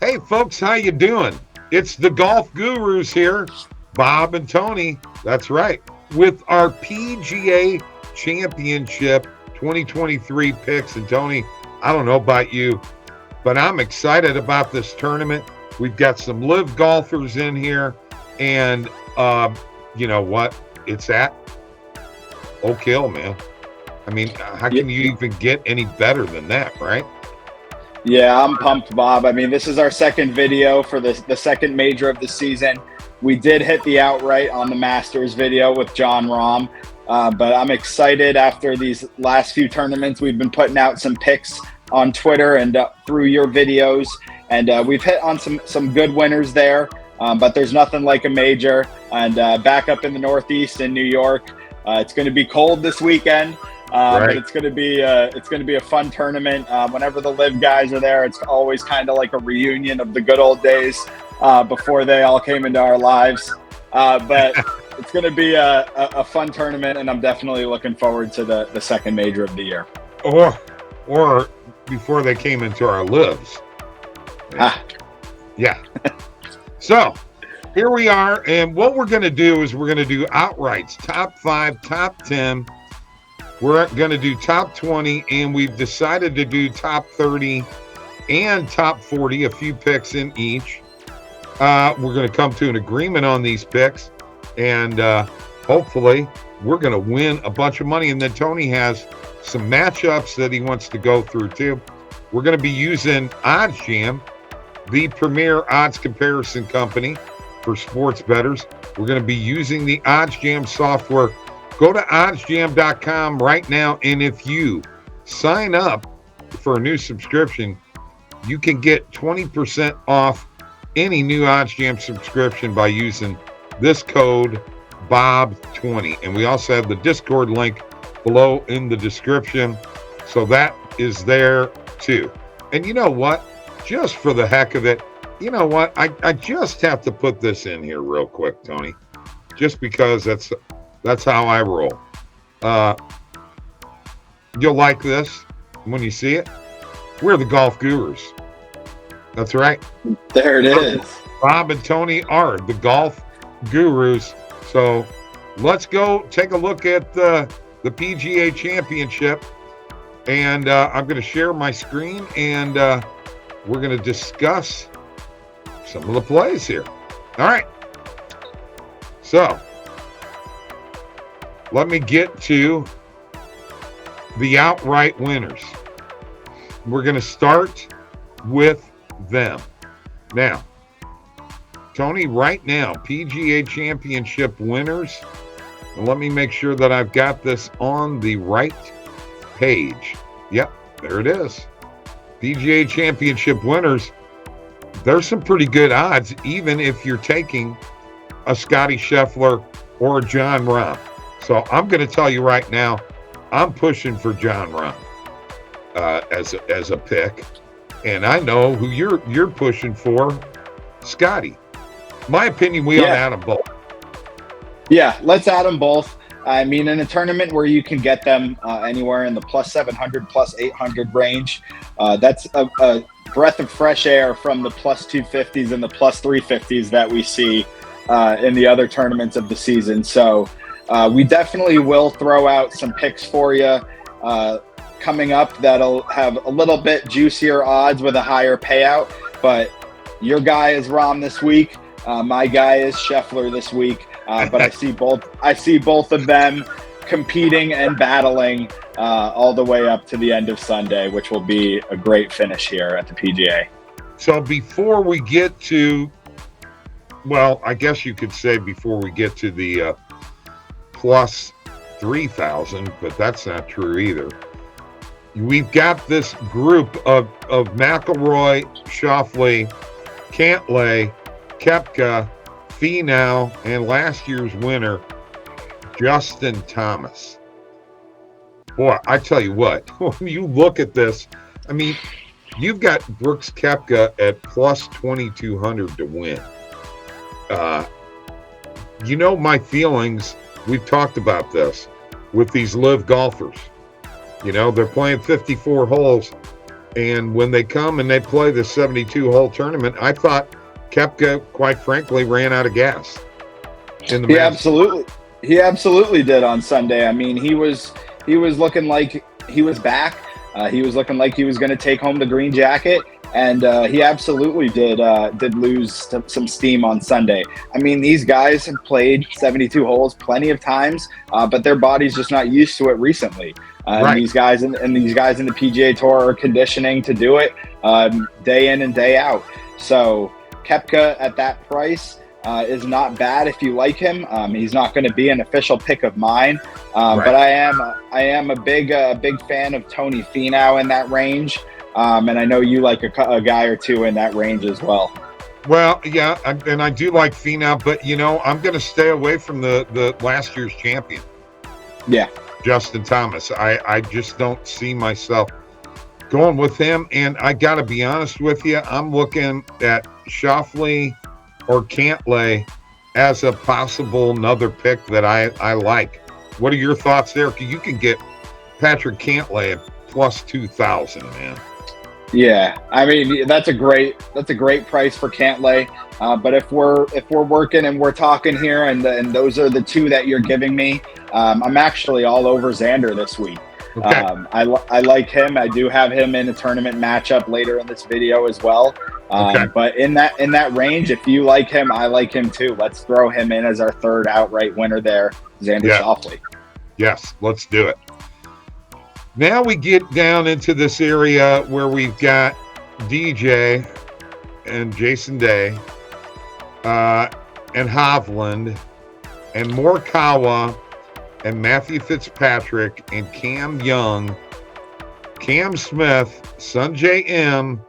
Hey, folks, how you doing? It's the Golf Gurus here, Bob and Tony. That's right. With our PGA Championship 2023 picks. And Tony, I don't know about you, but I'm excited about this tournament. We've got some live golfers in here. And you know what? It's at Oak Hill, man. I mean, how can you even get any better than that, right? Yeah, I'm pumped, Bob. I mean, this is our second video for the second major of the season. We did hit the outright on the Masters video with John Rahm, but I'm excited after these last few tournaments. We've been putting out some picks on Twitter and through your videos, and we've hit on some good winners there, but there's nothing like a major. And back up in the Northeast in New York, it's going to be cold this weekend. But it's going to be a fun tournament. Whenever the live guys are there, it's always kind of like a reunion of the good old days before they all came into our lives. But it's going to be a fun tournament, and I'm definitely looking forward to the second major of the year. Or before they came into our lives. Yeah. So here we are, and what we're going to do is we're going to do outrights, top 5, top 10. We're going to do top 20, and we've decided to do top 30 and top 40, a few picks in each. We're going to come to an agreement on these picks, and hopefully we're going to win a bunch of money. And then Tony has some matchups that he wants to go through too. We're going to be using OddsJam, the premier odds comparison company for sports bettors. We're going to be using the OddsJam software. Go to oddsjam.com right now, and if you sign up for a new subscription, you can get 20% off any new OddsJam subscription by using this code BOB20. And we also have the Discord link below in the description, so that is there too. And you know what? Just for the heck of it, you know what? I just have to put this in here real quick, Tony, just because that's how I roll. You'll like this when you see it. We're the Golf Gurus. That's right. There it is. Bob and Tony are the Golf Gurus. So let's go take a look at the PGA Championship. And I'm going to share my screen, and we're going to discuss some of the plays here. All right. So let me get to the outright winners. We're going to start with them. Now, Tony, right now, PGA Championship winners. And let me make sure that I've got this on the right page. Yep, there it is. PGA Championship winners. There's some pretty good odds, even if you're taking a Scotty Scheffler or a John Rahm. So I'm going to tell you right now, I'm pushing for John Rahm as a pick, and I know who you're pushing for, Scotty. My opinion, we ought to add them both. Yeah, let's add them both. I mean, in a tournament where you can get them anywhere in the plus 700, plus 800 range, that's a breath of fresh air from the plus 250s and the plus 350s that we see in the other tournaments of the season. So we definitely will throw out some picks for you coming up that'll have a little bit juicier odds with a higher payout. But your guy is Rahm this week. My guy is Scheffler this week. But I see both of them competing and battling all the way up to the end of Sunday, which will be a great finish here at the PGA. So before we get to, well, I guess you could say before we get to the plus 3,000, but that's not true either. We've got this group of McIlroy, Schauffele, Cantlay, Koepka, Finau, and last year's winner, Justin Thomas. Boy, I tell you what, when you look at this, I mean, you've got Brooks Koepka at plus 2,200 to win. You know my feelings, we've talked about this, with these live golfers. You know, they're playing 54 holes, And when they come and they play the 72-hole tournament, I thought Koepka, quite frankly, ran out of gas in the Masters. He absolutely did on Sunday. I mean, he was looking like he was back. He was looking like he was going to take home the green jacket, and he absolutely did lose some steam on Sunday. I mean, these guys have played 72 holes plenty of times, but their body's just not used to it recently. Right. And these guys in the PGA Tour are conditioning to do it day in and day out. So Koepka at that price is not bad if you like him. He's not going to be an official pick of mine, but I am a big fan of Tony Finau in that range, and I know you like a guy or two in that range as well. Well, yeah, and I do like Finau, but I'm going to stay away from the last year's champion. Yeah, Justin Thomas. I just don't see myself going with him, and I got to be honest with you, I'm looking at Schauffele or Cantlay as a possible another pick that I like. What are your thoughts there? You can get Patrick Cantlay at plus 2,000, man. Yeah, I mean that's a great price for Cantlay. But if we're working and we're talking here, and those are the two that you're giving me, I'm actually all over Xander this week. Okay. I like him. I do have him in a tournament matchup later in this video as well. Okay. But in that range, if you like him, I like him too. Let's throw him in as our third outright winner there, Xander Schauffele. Yes, let's do it. Now we get down into this area where we've got DJ and Jason Day and Hovland and Morikawa and Matthew Fitzpatrick and Cam Young, Cam Smith, Sungjae M,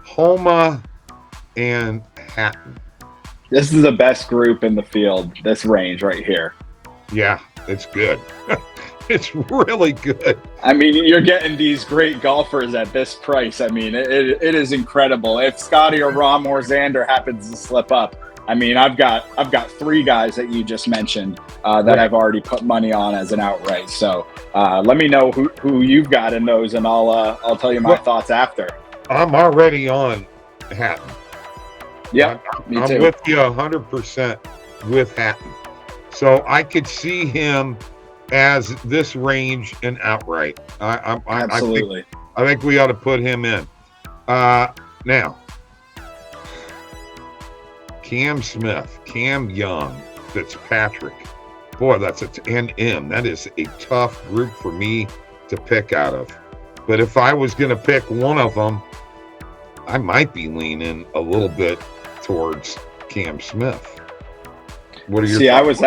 Homa, and Hatton. This is the best group in the field, this range right here. Yeah, it's good. It's really good. I mean, you're getting these great golfers at this price. I mean, it is incredible. If Scotty or Rahm or Xander happens to slip up, I mean, I've got three guys that you just mentioned that I've already put money on as an outright. So let me know who you've got in those, and I'll tell you my thoughts after. I'm already on Hatton. Yeah, me too. I'm with you 100% with Hatton. So I could see him as this range and outright. Absolutely. I think we ought to put him in. Now, Cam Smith, Cam Young, Fitzpatrick. Boy, that's and M. That is a tough group for me to pick out of. But if I was going to pick one of them, I might be leaning a little bit towards Cam Smith. What are your thoughts?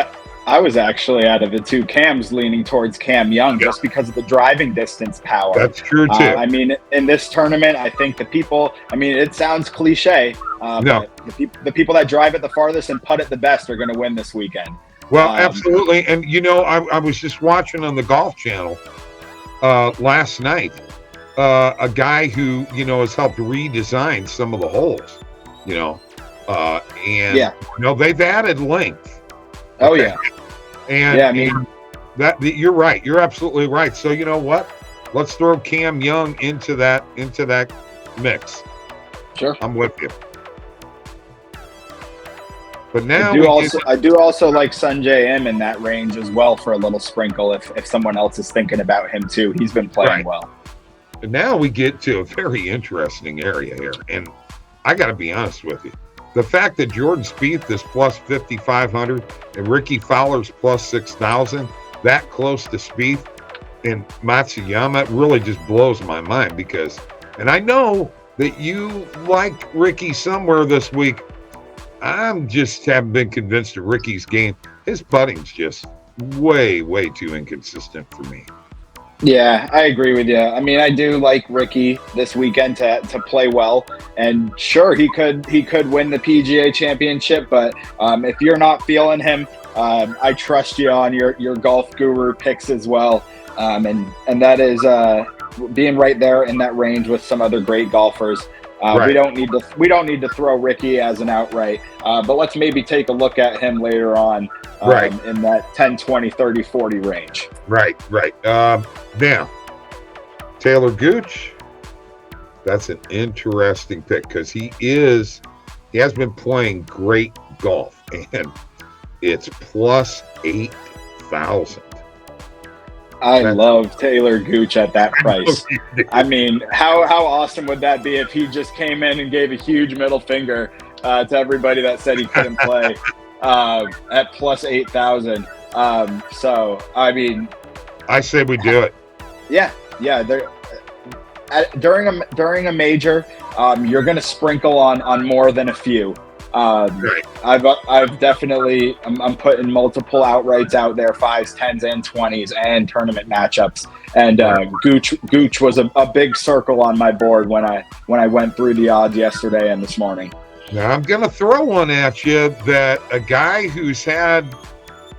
I was actually out of the two. Cam's leaning towards Cam Young just because of the driving distance power. That's true too. I mean, in this tournament, I think the people, I mean, it sounds cliche, but the people that drive it the farthest and putt it the best are going to win this weekend. Well, absolutely. And, I was just watching on the Golf Channel last night a guy who, has helped redesign some of the holes, and, they've added length. Oh, yeah. And, yeah, I mean, you're right. You're absolutely right. So, you know what? Let's throw Cam Young into that mix. Sure. I'm with you. But now I do also like Sungjae M in that range as well for a little sprinkle if someone else is thinking about him too. He's been playing well. And now we get to a very interesting area here. And I got to be honest with you. The fact that Jordan Spieth is plus 5,500 and Ricky Fowler's plus 6,000, that close to Spieth and Matsuyama, really just blows my mind because, and I know that you like Ricky somewhere this week. I'm just haven't been convinced of Ricky's game. His putting's just way, way too inconsistent for me. Yeah, I agree with you. I mean, I do like Ricky this weekend to play well, and sure, he could win the PGA Championship. But if you're not feeling him, I trust you on your golf guru picks as well, and that is being right there in that range with some other great golfers. Right. We don't need to throw Ricky as an outright, but let's maybe take a look at him later on. In that 10, 20, 30, 40 range. Right. Now, Taylor Gooch, That's an interesting pick because he has been playing great golf, and it's plus 8,000. I love Taylor Gooch at that price. I mean, how awesome would that be if he just came in and gave a huge middle finger to everybody that said he couldn't play at plus 8,000. So, I mean, I say we do it. Yeah. During a major, you're going to sprinkle on more than a few. Right. I've definitely I'm putting multiple outrights out there, 5s, 10s, and 20s, and tournament matchups. And Gooch was a big circle on my board when I went through the odds yesterday and this morning. Now I'm going to throw one at you that a guy who's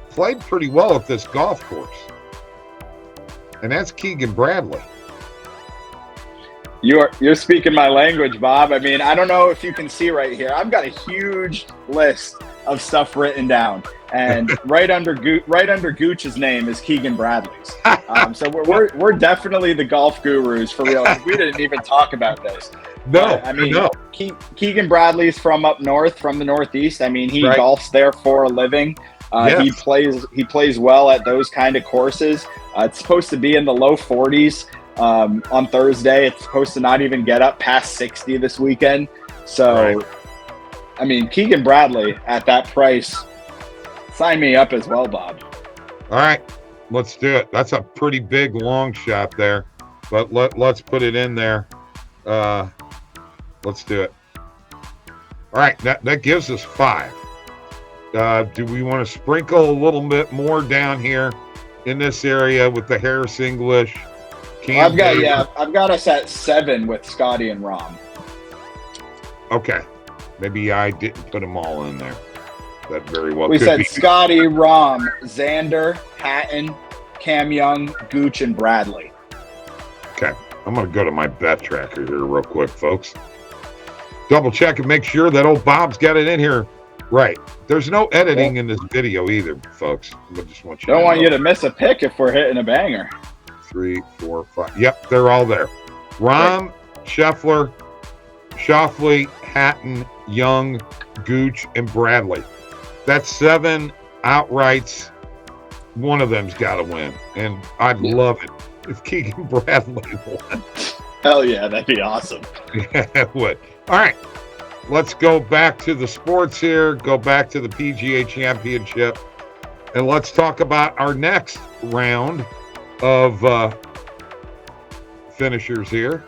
played pretty well at this golf course, and that's Keegan Bradley. You're speaking my language, Bob. I mean, I don't know if you can see right here. I've got a huge list of stuff written down, and right under Gooch's name is Keegan Bradley's. So we're definitely the golf gurus for real. We didn't even talk about this. No, I mean, no. Keegan Bradley's from up north, from the Northeast. I mean, he golfs there for a living. Yes. He plays well at those kind of courses. It's supposed to be in the low 40s. On Thursday, it's supposed to not even get up past 60 this weekend. So, I mean, Keegan Bradley at that price, sign me up as well, Bob. All right, let's do it. That's a pretty big long shot there, but let's put it in there. Let's do it. All right, that gives us 5. Do we want to sprinkle a little bit more down here in this area with the Harris English? I've got us at 7 with Scotty and Rahm. Okay, maybe I didn't put them all in there. That very well. We could said be. Scotty, Rahm, Xander, Hatton, Cam Young, Gooch, and Bradley. Okay, I'm going to go to my bet tracker here real quick, folks. Double check and make sure that old Bob's got it in here right. There's no editing in this video either, folks. I just want you. Don't want you to miss a pick if we're hitting a banger. 3, 4, 5. Yep, they're all there. Rahm, Scheffler, Schauffele, Hatton, Young, Gooch, and Bradley. That's 7 outrights. One of them's got to win, and I'd love it if Keegan Bradley won. Hell yeah, that'd be awesome. Yeah, it would. All right, let's go back to the sports here. Go back to the PGA Championship, and let's talk about our next round of finishers here,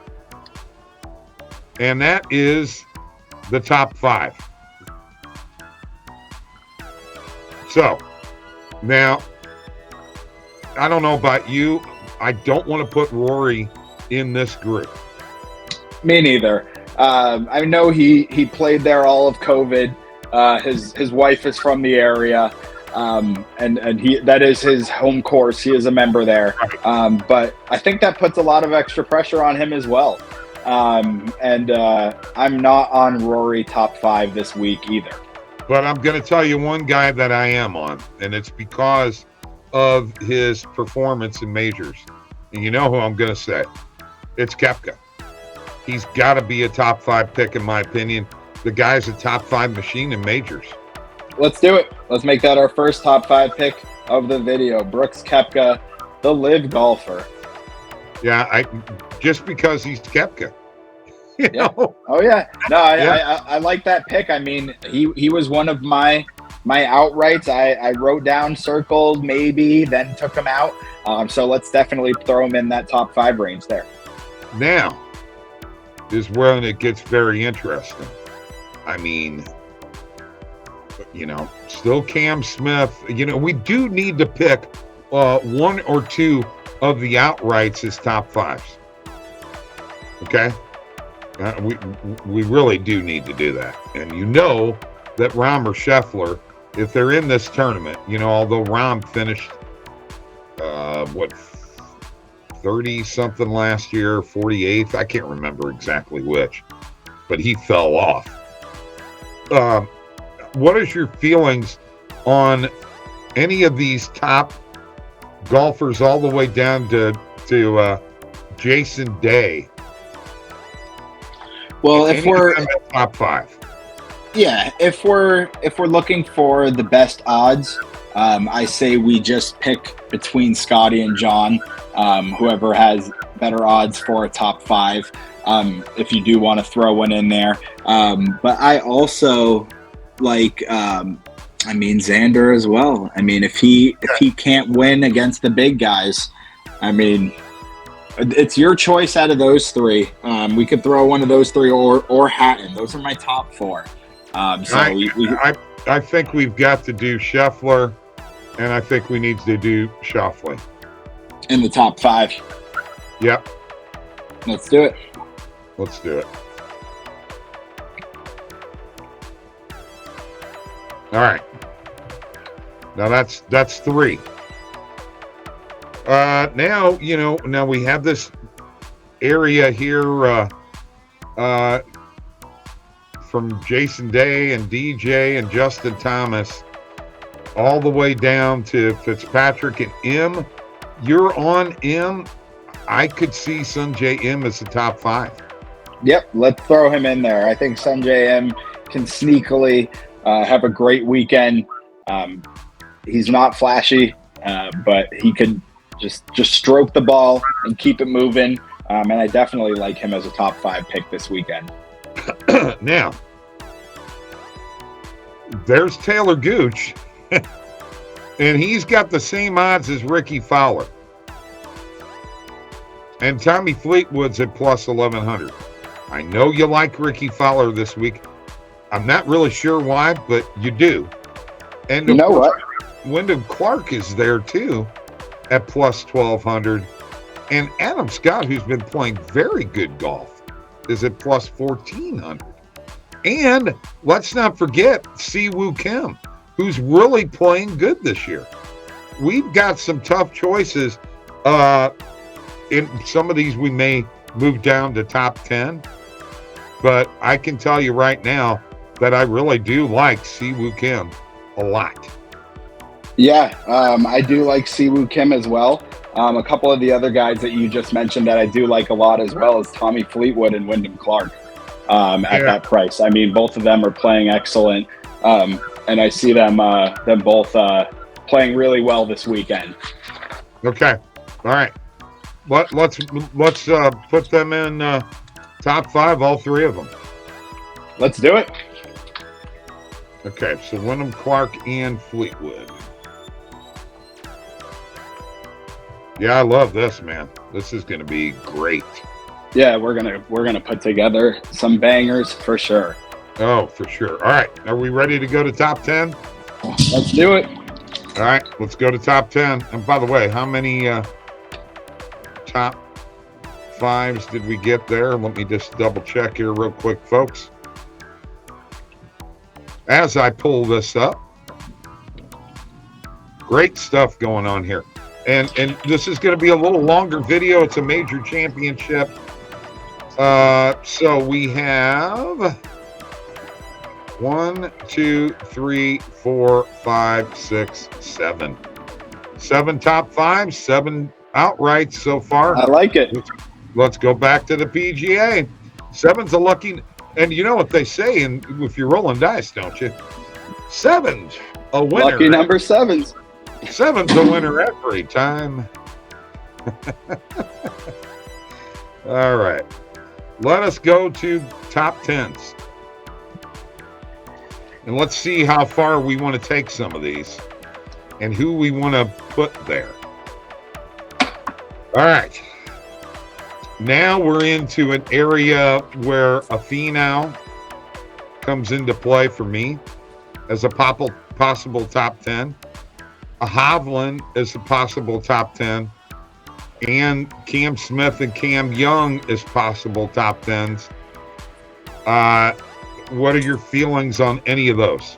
and that is the top 5. So now, I don't know about you, I don't want to put Rory in this group. Me neither. I know he played there all of COVID. His wife is from the area. And he that is his home course. He is a member there. But I think that puts a lot of extra pressure on him as well. I'm not on Rory top 5 this week either. But I'm going to tell you one guy that I am on, and it's because of his performance in majors. And you know who I'm going to say? It's Koepka. He's got to be a top 5 pick in my opinion. The guy's a top 5 machine in majors. Let's do it. Let's make that our first top 5 pick of the video. Brooks Koepka, the live golfer. Yeah, just because he's Koepka. You know? Oh yeah. No, I like that pick. I mean, he was one of my outrights. I wrote down, circled, maybe, then took him out. So let's definitely throw him in that top 5 range there. Now is when it gets very interesting. I mean, still Cam Smith. We do need to pick 1 or 2 of the outrights as top 5s. Okay? We really do need to do that. And that Rahm or Scheffler, if they're in this tournament, although Rahm finished, 30-something last year, 48th, I can't remember exactly which, but he fell off. What is your feelings on any of these top golfers all the way down to Jason Day? Well, if we're top 5. Yeah, if we're looking for the best odds, I say we just pick between Scotty and John, whoever has better odds for a top 5. If you do want to throw one in there, but I also like, Xander as well. I mean, if he can't win against the big guys, I mean, it's your choice out of those 3. We could throw one of those 3 or Hatton. Those are my top 4. I think we've got to do Scheffler, and I think we need to do Schauffele in the top 5. Yep. Let's do it. Let's do it. All right. Now that's 3. Now now we have this area here. From Jason Day and DJ and Justin Thomas all the way down to Fitzpatrick and M. You're on M. I could see Sungjae M as the top 5. Yep, let's throw him in there. I think Sungjae M can sneakily have a great weekend. He's not flashy, but he could just stroke the ball and keep it moving. And I definitely like him as a top 5 pick this weekend. Now, there's Taylor Gooch, and he's got the same odds as Ricky Fowler. And Tommy Fleetwood's at plus 1,100. I know you like Ricky Fowler this week. I'm not really sure why, but you do. And you know what? Wyndham Clark is there too at plus 1,200. And Adam Scott, who's been playing very good golf, is at plus 1,400. And let's not forget Siwoo Kim, who's really playing good this year. We've got some tough choices. In some of these, we may move down to top 10. But I can tell you right now that I really do like Siwoo Kim a lot. Yeah, I do like Siwoo Kim as well. A couple of the other guys that you just mentioned that I do like a lot as well is Tommy Fleetwood and Wyndham Clark at that price. I mean, both of them are playing excellent, and I see them both playing really well this weekend. Okay, all right. Let's put them in top 5, all 3 of them. Let's do it. Okay, so Wyndham Clark and Fleetwood. Yeah, I love this, man. This is going to be great. Yeah, we're gonna put together some bangers for sure. Oh, for sure. All right, are we ready to go to top 10? Let's do it. All right, let's go to top 10. And by the way, how many top 5s did we get there? Let me just double check here real quick, folks. As I pull this up, great stuff going on here. And this is going to be a little longer video. It's a major championship. So we have 1, 2, 3, 4, 5, 6, 7. 7 top 5, 7 outrights so far. I like it. Let's go back to the PGA. 7's a lucky, and you know what they say, and if you're rolling dice, don't you? 7's a winner. Lucky number 7s. 7's a winner every time. All right. Let us go to top 10s. And let's see how far we want to take some of these and who we want to put there. All right. Now we're into an area where a Finau comes into play for me as a possible top 10. A Hovland is a possible top 10. And Cam Smith and Cam Young is possible top 10s. What are your feelings on any of those?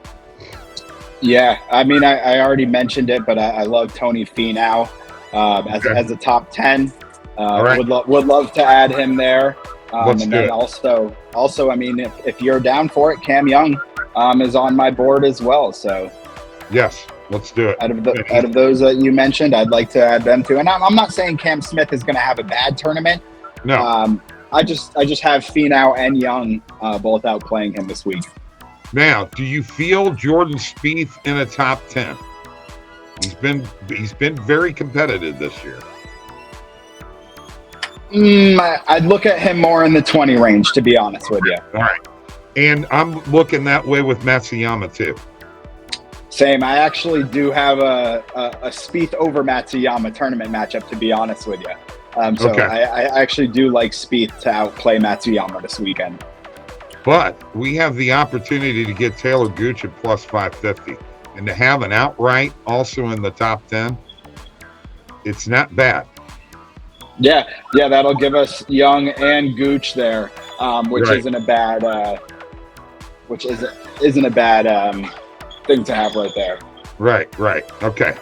Yeah, I mean, I already mentioned it, but I love Tony Finau as a top 10. Right. Would love to add him there. Let's and do then it. also, I mean, if you're down for it, Cam Young is on my board as well. So Yes, let's do it. out of those that you mentioned, I'd like to add them too. And I'm not saying Cam Smith is going to have a bad tournament. No. I just have Finau and Young both outplaying him this week. Now, do you feel Jordan Spieth in a top 10? He's been very competitive this year. I'd look at him more in the 20 range, to be honest with you. All right. And I'm looking that way with Matsuyama too. Same. I actually do have a Spieth over Matsuyama tournament matchup, to be honest with you. So okay. I actually do like Spieth to outplay Matsuyama this weekend. But we have the opportunity to get Taylor Gooch at plus 550. And to have an outright also in the top 10, it's not bad. Yeah, that'll give us Young and Gooch there, which right. isn't a bad thing to have right there. Right. Okay.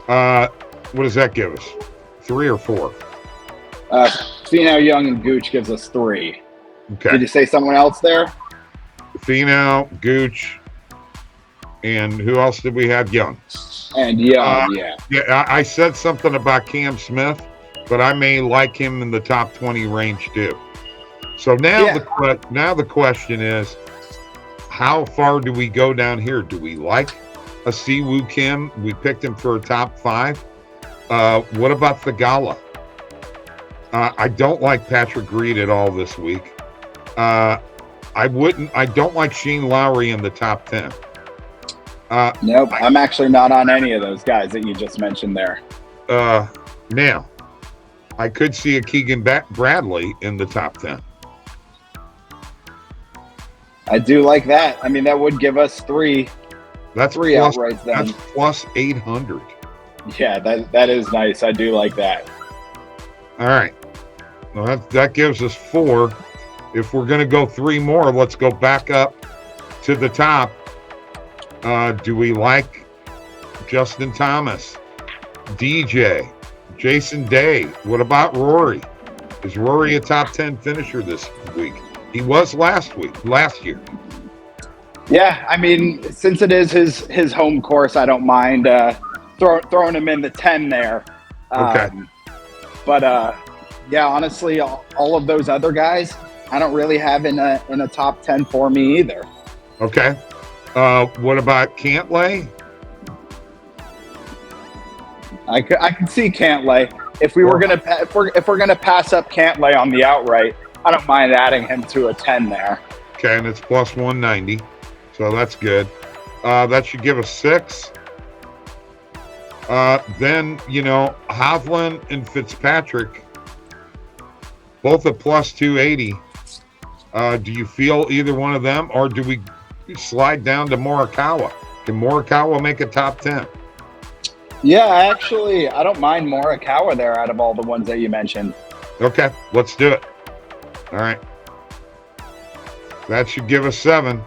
What does that give us? 3 or 4? Finau, Young, and Gooch gives us 3. Okay. Did you say someone else there? Finau, Gooch, and who else did we have? Young. And Young, yeah. Yeah, I said something about Cam Smith, but I may like him in the top 20 range too. So now the question is, how far do we go down here? Do we like a Siwoo Kim? We picked him for a top 5. What about Thigala? I don't like Patrick Reed at all this week. I don't like Shane Lowry in the top 10. Nope, I'm actually not on any of those guys that you just mentioned there. Now, I could see a Keegan Bradley in the top 10. I do like that. I mean, that would give us 3. That's 3 plus, outrights then. That's plus 800. Yeah, that is nice. I do like that. All right. Well, that gives us 4. If we're going to go 3 more, let's go back up to the top. Do we like Justin Thomas, DJ, Jason Day? What about Rory? Is Rory a top 10 finisher this week? He was last year. Yeah, I mean, since it is his home course, I don't mind throwing him in the 10 there. Okay. But yeah, honestly, all of those other guys, I don't really have in a top 10 for me either. Okay. What about Cantlay? I could see Cantlay. If we're gonna pass up Cantlay on the outright, I don't mind adding him to a 10 there. Okay, and it's plus 190, so that's good. That should give us 6. Then Hovland and Fitzpatrick, both at plus 280. Do you feel either one of them, or do we slide down to Morikawa? Can Morikawa make a top 10? Yeah, I don't mind Morikawa there out of all the ones that you mentioned. Okay, let's do it. All right. That should give us 7.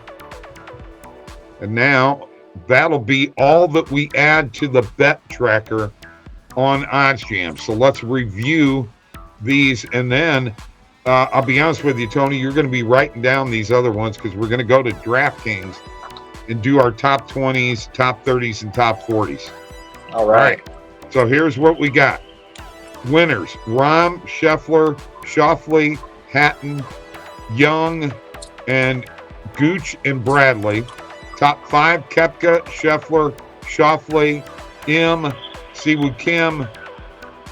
And now that'll be all that we add to the bet tracker on OddsJam. So let's review these, and then I'll be honest with you, Tony, you're going to be writing down these other ones because we're going to go to DraftKings and do our top 20s, top 30s, and top 40s. All right. So here's what we got. Winners: Rahm, Scheffler, Schauffele, Hatton, Young, and Gooch and Bradley. Top 5: Koepka, Scheffler, Schauffele, Siwoo Kim,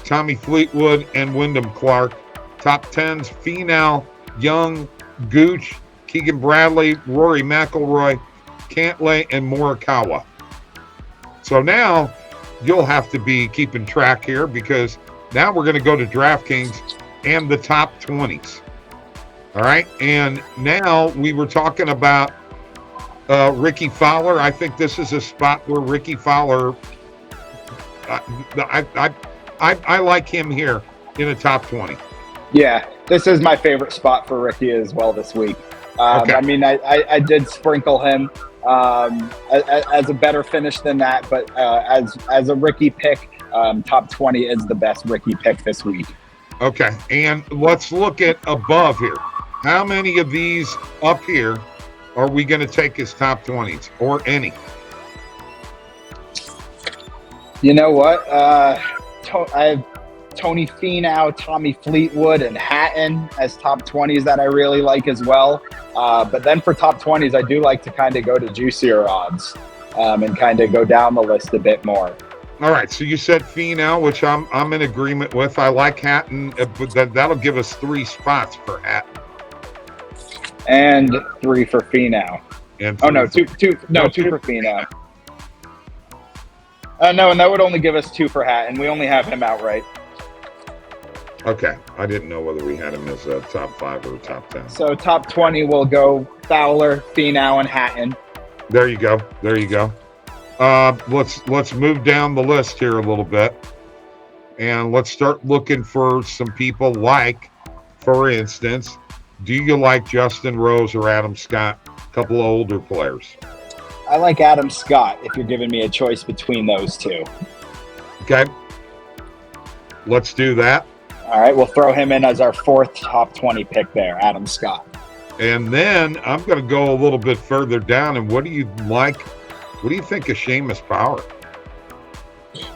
Tommy Fleetwood, and Wyndham Clark. Top 10s: Finau, Young, Gooch, Keegan Bradley, Rory McIlroy, Cantlay, and Morikawa. So now you'll have to be keeping track here, because now we're going to go to DraftKings and the top 20s. All right. And now we were talking about Ricky Fowler. I think this is a spot where Ricky Fowler, I like him here in the top 20. Yeah, this is my favorite spot for Ricky as well this week. Okay. I mean, I did sprinkle him as a better finish than that, but as a Ricky pick, top 20 is the best Ricky pick this week. Okay, and let's look at above here. How many of these up here are we going to take as top 20s, or any? You know what? Tony Finau, Tommy Fleetwood, and Hatton as top 20s that I really like as well. But then for top 20s, I do like to kind of go to juicier odds and kind of go down the list a bit more. All right, so you said Finau, which I'm in agreement with. I like Hatton, but that'll give us 3 spots for Hatton. And 3 for Finau. And two for Finau. No, and that would only give us 2 for Hatton. We only have him outright. Okay, I didn't know whether we had him as a top 5 or a top 10. So top 20 will go Fowler, Finau, and Hatton. There you go. There you go. Let's move down the list here a little bit, and let's start looking for some people like, for instance, do you like Justin Rose or Adam Scott? A couple of older players. I like Adam Scott if you're giving me a choice between those two. Okay. Let's do that. All right, we'll throw him in as our 4th top 20 pick there, Adam Scott. And then I'm going to go a little bit further down. And what do you like? What do you think of Seamus Power?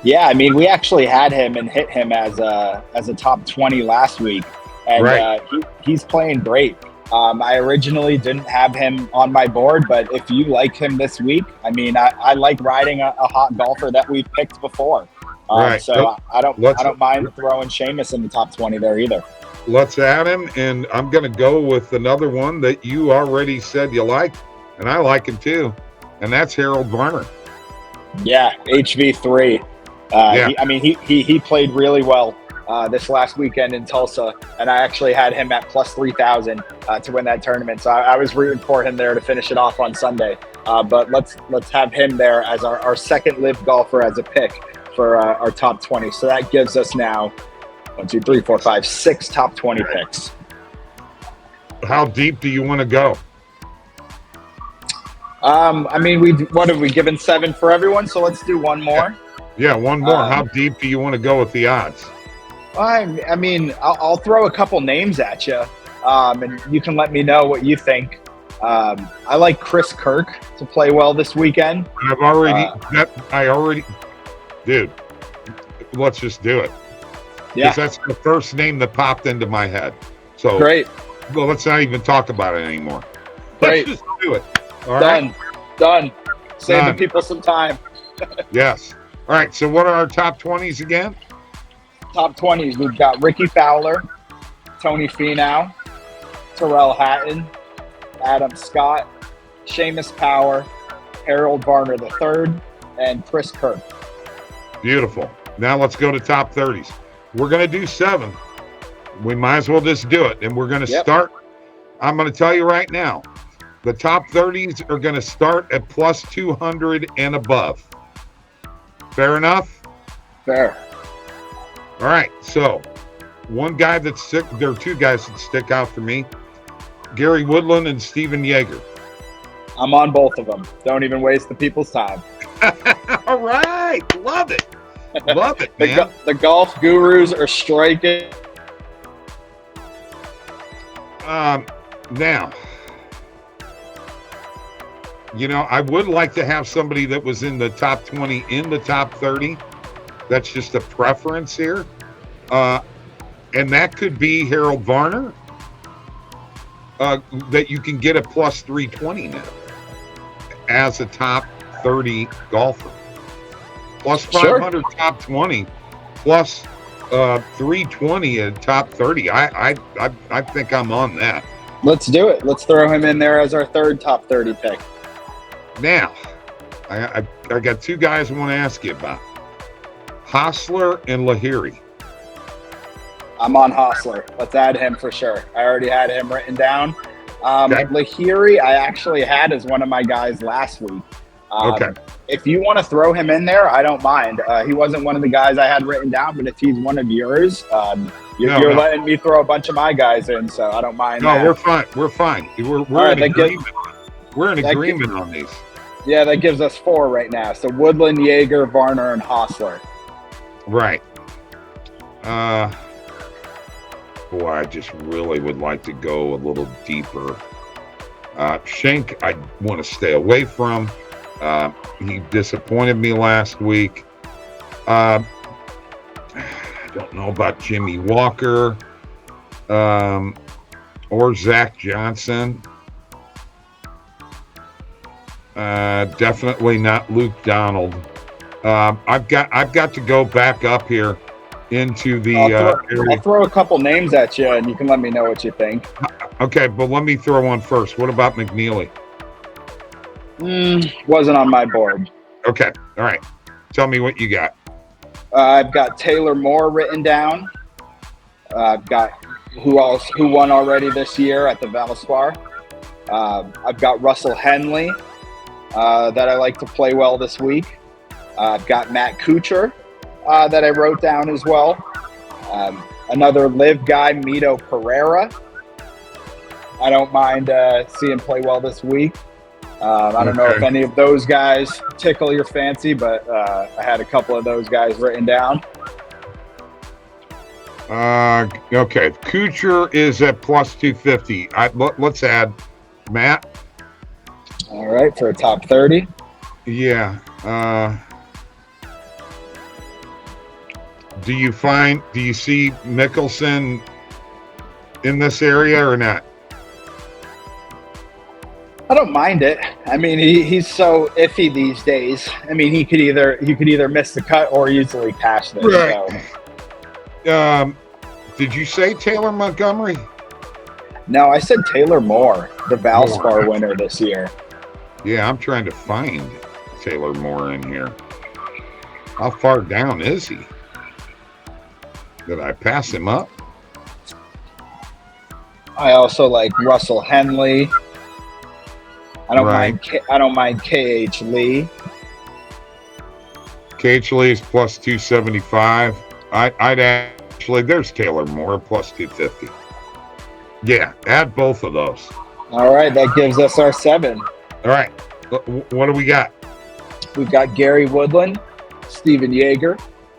Yeah, I mean, we actually had him and hit him as a top 20 last week, and right. He's playing great. I originally didn't have him on my board, but if you like him this week, I mean, I like riding a hot golfer that we've picked before. Right. So I don't mind throwing Seamus in the top 20 there either. Let's add him, and I'm going to go with another one that you already said you like, and I like him too, and that's Harold Varner. Yeah, HV3. He played really well this last weekend in Tulsa, and I actually had him at plus 3,000 to win that tournament. So I was rooting for him there to finish it off on Sunday. But let's have him there as our second live golfer as a pick for our top 20. So that gives us now 6 top 20 picks. How deep do you want to go? I mean, what have we given 7 for everyone? So let's do one more. Yeah, one more. How deep do you want to go with the odds? I mean, I'll throw a couple names at you, and you can let me know what you think. I like Chris Kirk to play well this weekend. Dude, let's just do it. Yeah, that's the first name that popped into my head. So great. Well, let's not even talk about it anymore. Great. Let's just do it. All Done. right? Done. Saving people some time. Yes. All right. So what are our top 20s again? Top 20s. We've got Ricky Fowler, Tony Finau, Tyrrell Hatton, Adam Scott, Seamus Power, Harold Varner III, and Chris Kirk. Beautiful. Now let's go to top 30s. We're going to do 7. We might as well just do it. And we're going to start. I'm going to tell you right now, the top 30s are going to start at plus 200 and above. Fair enough? Fair. All right. So one guy that's sick. There are 2 guys that stick out for me. Gary Woodland and Steven Yeager. I'm on both of them. Don't even waste the people's time. All right. Love it. Love it, man. The golf gurus are striking. Now, I would like to have somebody that was in the top 20 in the top 30. That's just a preference here. And that could be Harold Varner, that you can get a plus 320 now as a top 30 golfer. Plus 500 top 20, plus 320 at top 30. I think I'm on that. Let's do it. Let's throw him in there as our 3rd top 30 pick. Now, I got 2 guys I want to ask you about. Hostler and Lahiri. I'm on Hostler. Let's add him for sure. I already had him written down. Lahiri, I actually had as one of my guys last week. Okay. If you want to throw him in there, I don't mind. He wasn't one of the guys I had written down, but if he's one of yours, you're letting me throw a bunch of my guys in, so I don't mind. No, we're fine. We're fine. We're in agreement. We're in agreement on these. Yeah, that gives us 4 right now. So Woodland, Yeager, Varner, and Hostler. Right. Boy, I just really would like to go a little deeper. Schenk, I want to stay away from. He disappointed me last week. Don't know about Jimmy Walker or Zach Johnson. Definitely not Luke Donald. I've got to go back up here into the I'll throw a couple names at you, and you can let me know what you think. Okay, but let me throw one first. What about McNeely? Wasn't on my board. Okay, all right. Tell me what you got. I've got Taylor Moore written down. I've got who won already this year at the Valspar. I've got Russell Henley that I like to play well this week. I've got Matt Kuchar that I wrote down as well. Another live guy, Mito Pereira. I don't mind seeing play well this week. I don't know if any of those guys tickle your fancy, but I had a couple of those guys written down. Okay, Kuchar is at plus 250. Let's add Matt. All right, for a top 30. Yeah. Do you see Mickelson in this area or not? I don't mind it. I mean, he's so iffy these days. I mean, he could either miss the cut or easily cash this. Right. So. Did you say Taylor Montgomery? No, I said Taylor Moore, the Valspar winner this year. Yeah, I'm trying to find Taylor Moore in here. How far down is he? Did I pass him up? I also like Russell Henley. I don't mind KH Lee. KH Lee is plus 275. I'd actually, there's Taylor Moore plus 250. Yeah, add both of those. All right, that gives us our 7. All right, what do we got? We've got Gary Woodland, Steven Yeager,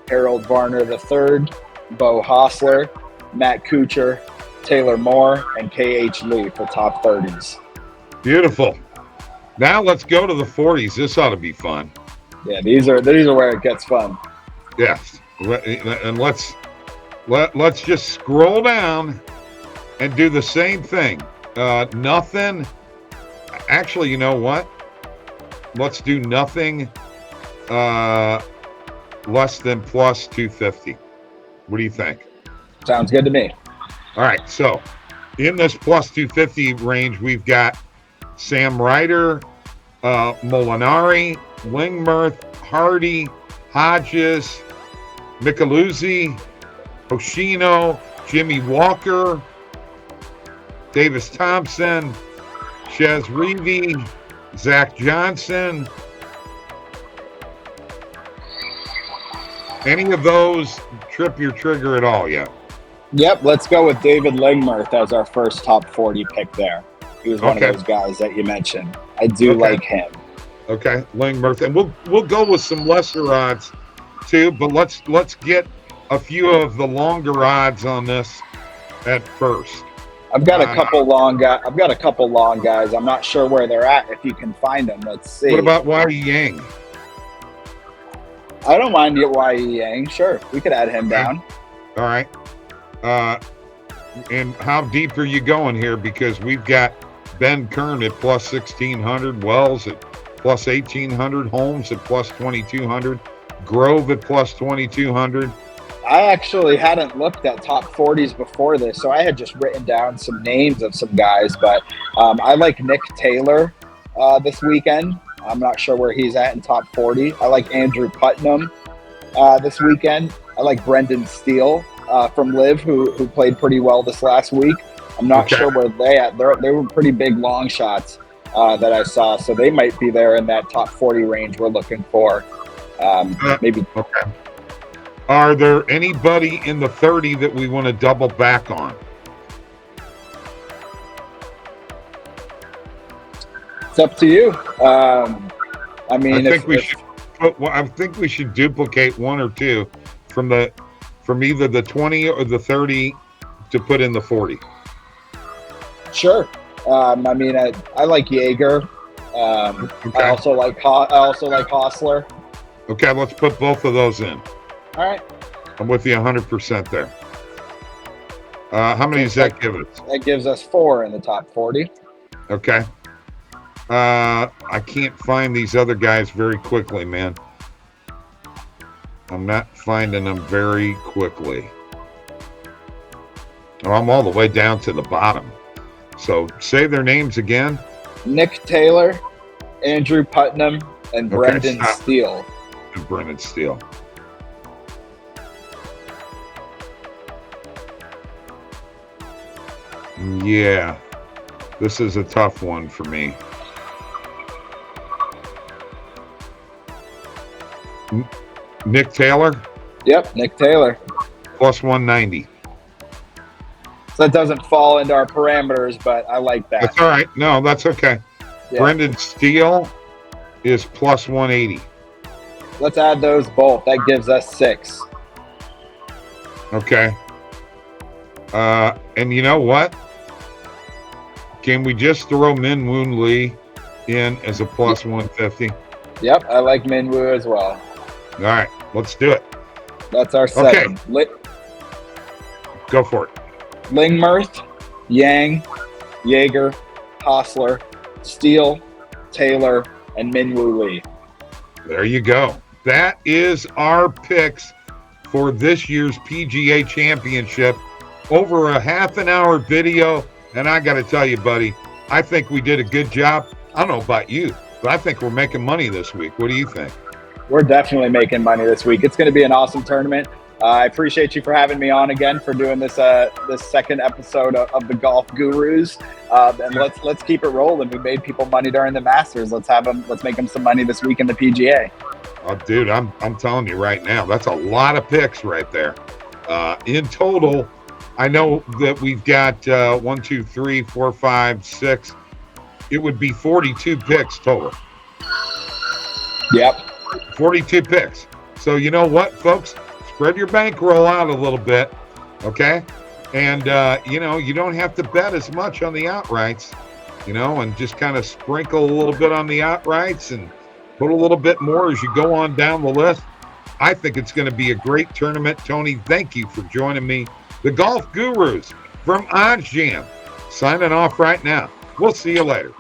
Harold Varner III, Bo Hostler, Matt Kuchar, Taylor Moore, and KH Lee for top 30s. Beautiful. Now let's go to the 40s. This ought to be fun. Yeah, these are where it gets fun. Yes, and let's just scroll down and do the same thing. Nothing. Actually, you know what? Let's do nothing less than plus 250. What do you think? Sounds good to me. All right. So in this plus 250 range, we've got Sam Ryder, Molinari, Lingmerth, Hardy, Hodges, Micheluzzi, Hoshino, Jimmy Walker, Davis Thompson, Chez Reavie, Zach Johnson. Any of those trip your trigger at all yet? Yep, let's go with David Lingmerth as our first top 40 pick there. He was one of those guys that you mentioned. I do like him. Okay, Lingmerth, and we'll go with some lesser odds too, but let's get a few of the longer odds on this at first. I've got a couple long guys. I'm not sure where they're at. If you can find them, let's see. What about Y Yang? I don't mind Y Yang. Sure, we could add him down. All right. And how deep are you going here? Because we've got Ben Kern at plus 1,600, Wells at plus 1,800, Holmes at plus 2,200, Grove at plus 2,200. I actually hadn't looked at top 40s before this, so I had just written down some names of some guys, but I like Nick Taylor this weekend. I'm not sure where he's at in top 40. I like Andrew Putnam this weekend. I like Brendan Steele from Liv, who played pretty well this last week. I'm not sure where they at. They were pretty big long shots that I saw, so they might be there in that top 40 range we're looking for. Maybe. Okay. Are there anybody in the 30 that we want to double back on? It's up to you. I mean, I think we should duplicate one or two from either the 20 or the 30 to put in the 40. Sure. I mean, I like Yeager. I also like Hostler. Okay, let's put both of those in. All right. I'm with you 100% there. How many does that give us? That gives us 4 in the top 40. Okay. I can't find these other guys very quickly, man. I'm not finding them very quickly. Oh, I'm all the way down to the bottom. So say their names again. Nick Taylor, Andrew Putnam, and Brendan stop. Steele. And Brendan Steele. Yeah, this is a tough one for me. Nick Taylor? Yep, Nick Taylor. Plus 190. So that doesn't fall into our parameters, but I like that. That's all right. No, that's okay. Yeah. Brendan Steele is plus 180. Let's add those both. That gives us 6. Okay. And you know what? Can we just throw Min Woon Lee in as a plus 150? Yep, I like Min Woo as well. All right, let's do it. That's our 7. Okay. Go for it. Lingmerth, Yang, Jaeger, Hostler, Steele, Taylor, and Min Woo Lee. There you go. That is our picks for this year's PGA Championship. Over a half an hour video, and I got to tell you, buddy, I think we did a good job. I don't know about you, but I think we're making money this week. What do you think? We're definitely making money this week. It's going to be an awesome tournament. I appreciate you for having me on again, for doing this this second episode of the Golf Gurus. And let's keep it rolling. We made people money during the Masters. Let's make them some money this week in the PGA. Oh, dude, I'm telling you right now, that's a lot of picks right there. In total, I know that we've got 1, 2, 3, 4, 5, 6. It would be 42 picks total. Yep. 42 picks. So you know what, folks? Spread your bankroll out a little bit, okay? And, you don't have to bet as much on the outrights, and just kind of sprinkle a little bit on the outrights and put a little bit more as you go on down the list. I think it's going to be a great tournament. Tony, thank you for joining me. The Golf Gurus from OddsJam signing off right now. We'll see you later.